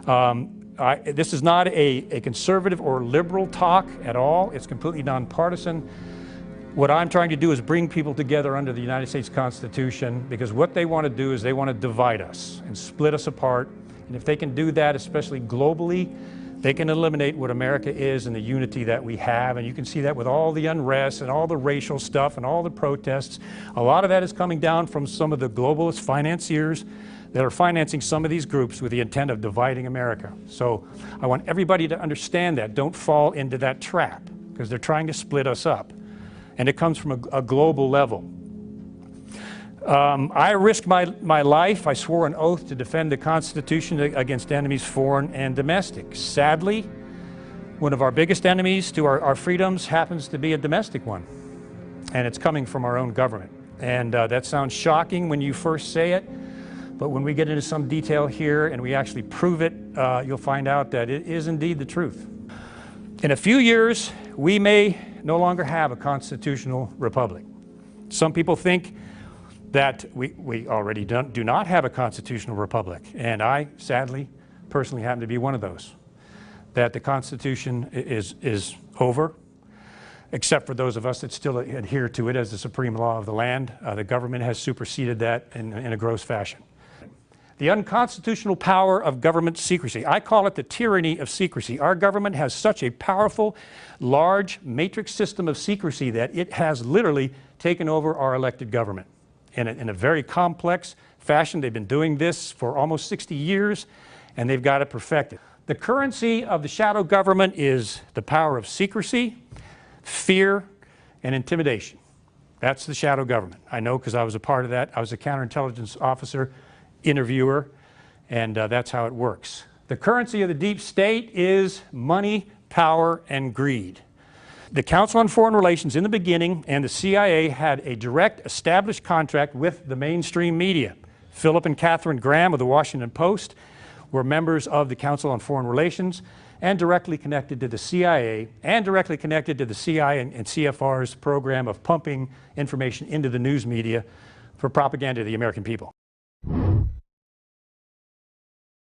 This is not a conservative or liberal talk at all. It's completely nonpartisan. What I'm trying to do is bring people together under the United States Constitution, because what they want to do is they want to divide us and split us apart. And if they can do that, especially globally, they can eliminate what America is and the unity that we have. And you can see that with all the unrest and all the racial stuff and all the protests. A lot of that is coming down from some of the globalist financiers that are financing some of these groups with the intent of dividing America. So I want everybody to understand that. Don't fall into that trap, because they're trying to split us up. And it comes from a global level. I risked my life. I swore an oath to defend the Constitution against enemies foreign and domestic. Sadly, one of our biggest enemies to our freedoms happens to be a domestic one. And it's coming from our own government. And that sounds shocking when you first say it. But when we get into some detail here and we actually prove it, you'll find out that it is indeed the truth. In a few years, we may no longer have a constitutional republic. Some people think that we already do not have a constitutional republic. And I, sadly, personally happen to be one of those. That the Constitution is over, except for those of us that still adhere to it as the supreme law of the land. The government has superseded that in a gross fashion. The unconstitutional power of government secrecy. I call it the tyranny of secrecy. Our government has such a powerful, large matrix system of secrecy that it has literally taken over our elected government in a very complex fashion. They've been doing this for almost 60 years, and they've got it perfected. The currency of the shadow government is the power of secrecy, fear, and intimidation. That's the shadow government. I know, because I was a part of that. I was a counterintelligence officer, interviewer, and that's how it works. The currency of the deep state is money, power, and greed. The Council on Foreign Relations in the beginning and the CIA had a direct established contract with the mainstream media. Philip and Catherine Graham of the Washington Post were members of the Council on Foreign Relations and directly connected to the CIA and directly connected to the CIA and CFR's program of pumping information into the news media for propaganda to the American people.